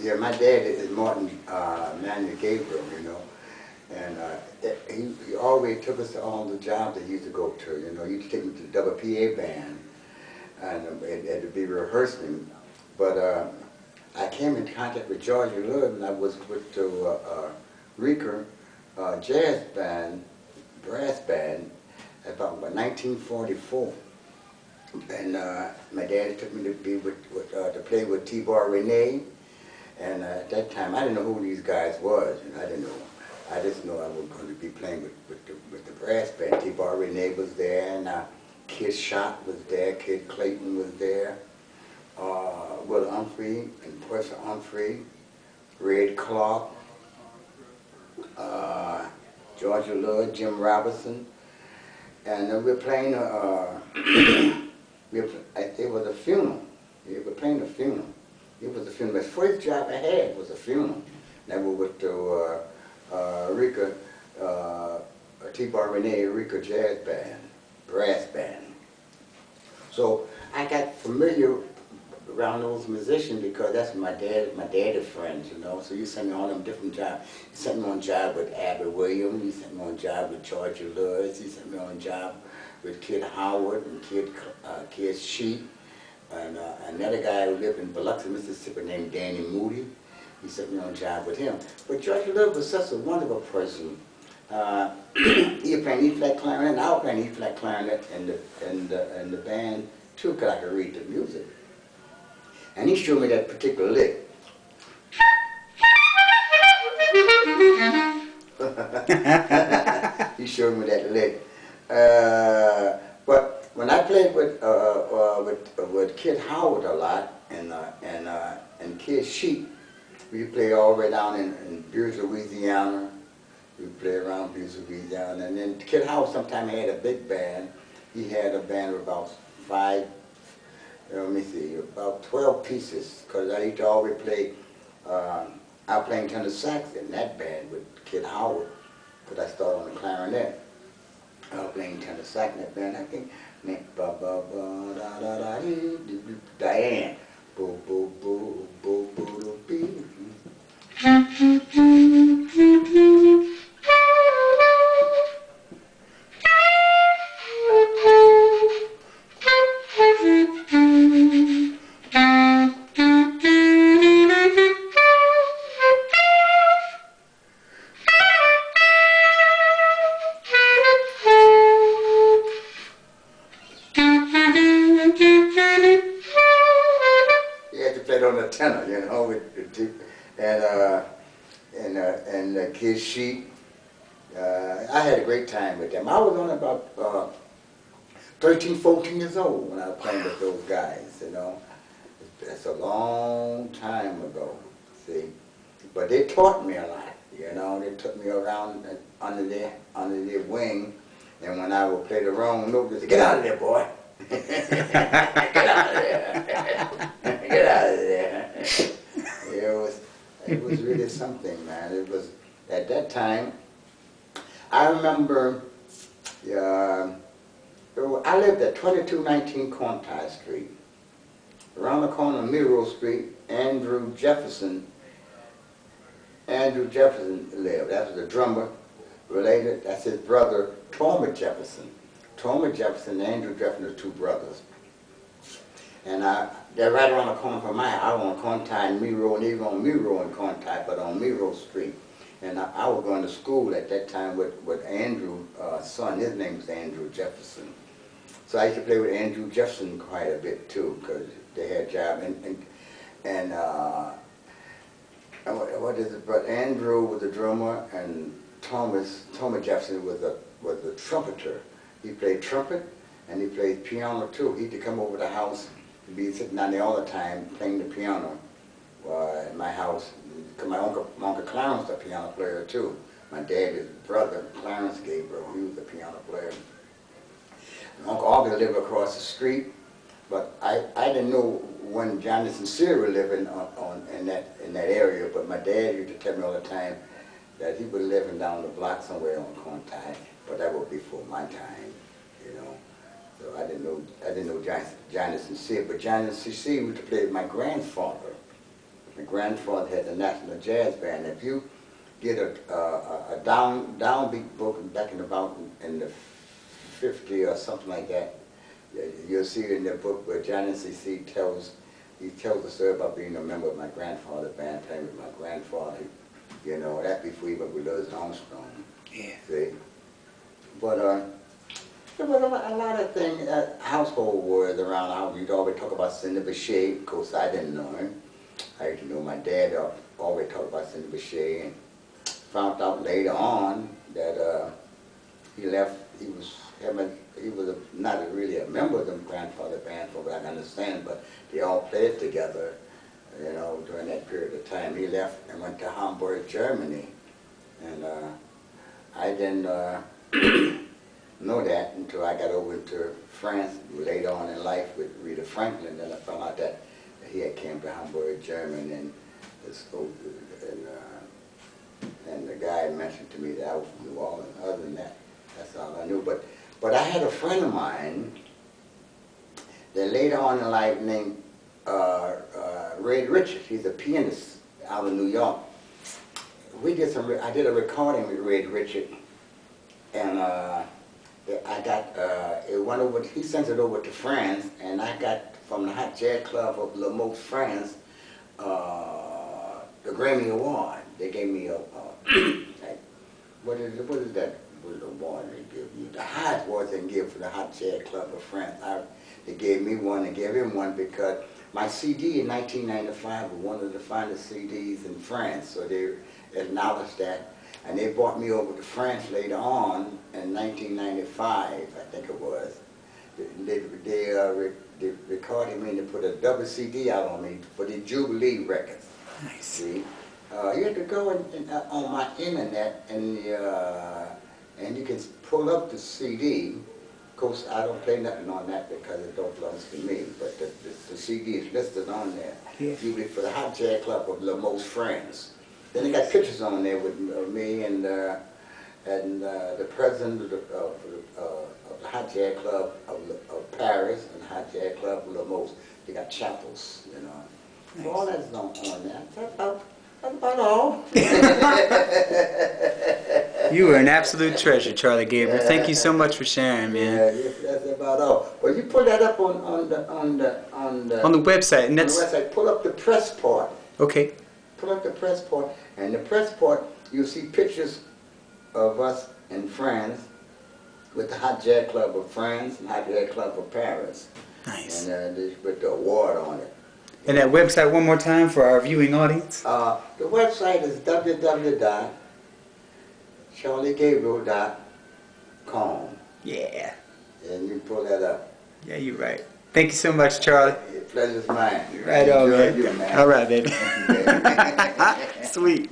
Yeah, my dad is Martin Manuel Gabriel, you know, and he always took us to all the jobs that he used to go to, you know. He used to take me to the double PA band and had to be rehearsing. But I came in contact with Georgia Love, and I was with the Rika jazz band, brass band, about 1944. And my dad took me to be to play with T-Bar Renee. And at that time, I didn't know who these guys was, and I didn't know. I just know I was going to be playing with the brass band. T-Bar Renee was there, and Kid Schott was there, Kid Clayton was there, Will Humphrey and Portia Humphrey, Red Clark, Georgia Love, Jim Robinson, and we were playing. It was a funeral. We were playing a funeral. It was a funeral. The first job I had was a funeral. That was with the Rika, T-Bar Renee Rika Jazz Band, brass band. So I got familiar around those musicians because that's my dad's friends, you know. So you sent me on them different jobs. You sent me on a job with Abby Williams. You sent me on a job with Georgia Lewis. You sent me on a job with Kid Howard and Kid Sheep. And another guy who lived in Biloxi, Mississippi, named Danny Moody. He sent me on a job with him. But Georgia Love was such a wonderful person. He was playing E-flat clarinet, and I was playing E-flat clarinet in the band too, because I could read the music. And he showed me that particular lick. He showed me that lick. But when I played with Kid Howard a lot and Kid Sheep, we played all the way down in Bruce, Louisiana. We played around Bruce, Louisiana, and then Kid Howard sometimes had a big band. He had a band of about about 12 pieces, because I used to always play. I was playing tenor sax in that band with Kid Howard, because I started on the clarinet. I was playing tenor sax in that band. I think Diane. Boo boo boo boo boo boo. On the tenor, you know, and Kid Sheep. I had a great time with them. I was only about 13, 14 years old when I was playing with those guys, you know. That's a long time ago, see. But they taught me a lot, you know. They took me around under their wing, and when I would play the wrong note, they said, "Get out of there, boy." Get out of there. Get out of there. It was really something, man. It was, at that time, I remember, I lived at 2219 Corntyre Street. Around the corner of Miro Street, Andrew Jefferson lived. That was the drummer related. That's his brother, Torma Jefferson. Torma Jefferson and Andrew Jefferson are two brothers. And they're right around the corner from my house. I was on Corntyre and Miro, and they were on Miro and Corntyre, but on Miro Street. And I was going to school at that time with Andrew's son. His name was Andrew Jefferson. So I used to play with Andrew Jefferson quite a bit too, because they had a job. What is it? But Andrew was the drummer, and Thomas Jefferson was the trumpeter. He played trumpet, and he played piano too. He used to come over the house and be sitting down there all the time playing the piano in my house. Because my uncle Clarence was a piano player too. My dad's brother, Clarence Gabriel, he was a piano player. And Uncle Augie lived across the street, but I didn't know when Johnny Sincere was living in that area, but my dad used to tell me all the time that he was living down the block somewhere on Corntyre, but that was before my time, you know. So I didn't know Johnny Sincere, but Johnny Sincere used to play with my grandfather. My grandfather had the National Jazz Band. If you get a downbeat book back in in the 50 or something like that, you'll see it in the book where Johnny C.C. tells the story about being a member of my grandfather's band, playing with my grandfather. You know, that before even with Louis Armstrong. Yeah. See? But there was a lot of things, household words around how we'd always talk about Cindy Bechet. Of course, I didn't know him. I used to know my dad always talked about Cindy Bechet, and found out later on that he left. He was not really a member of the grandfather band, for what I can understand, but they all played together, you know, during that period of time. He left and went to Hamburg, Germany, and I didn't know that until I got over to France later on in life with Rita Franklin. Then I found out that he had came to Hamburg, Germany, and the guy mentioned to me that I was from New Orleans. Other than that, that's all I knew. But I had a friend of mine that later on in life named Ray Richards. He's a pianist out of New York. I did a recording with Ray Richards, and I got it went over. He sent it over to France, and I got from the Hot Jazz Club of Le Mans, France, the Grammy Award. They gave me a what is that award they give you? The highest award they can give for the Hot Jazz Club of France. They gave me one. They gave him one because my CD in 1995 was one of the finest CDs in France. So they acknowledged that. And they brought me over to France later on in 1995, I think it was. They recorded me and they put a double CD out on me for the Jubilee records. Nice. See? You have to go on my internet and you can pull up the CD. Of course, I don't play nothing on that because it don't belong to me, but the CD is listed on there. Yeah. Usually for the Hot Jazz Club of Le Mans, France. Then they got pictures on there with me and the president of the Hot Jazz Club of Paris and the Hot Jazz Club of Le Mans. They got chapels, you know. Nice. So all that's on there. That's about all. You were an absolute treasure, Charlie Gabriel. Thank you so much for sharing, man. Yeah, that's about all. Well, you put that up on the website, and that's on the website. Pull up the press part. Okay. Pull up the press part, and the press part, you'll see pictures of us in France with the Hot Jazz Club of France and Hot Jazz Club of Paris. Nice. And they put the award on it. And that website one more time for our viewing audience? The website is www.charliegabriel.com. Yeah. And you pull that up. Yeah, you're right. Thank you so much, Charlie. The pleasure's mine. Right on, man. You, man. All right, baby. Sweet.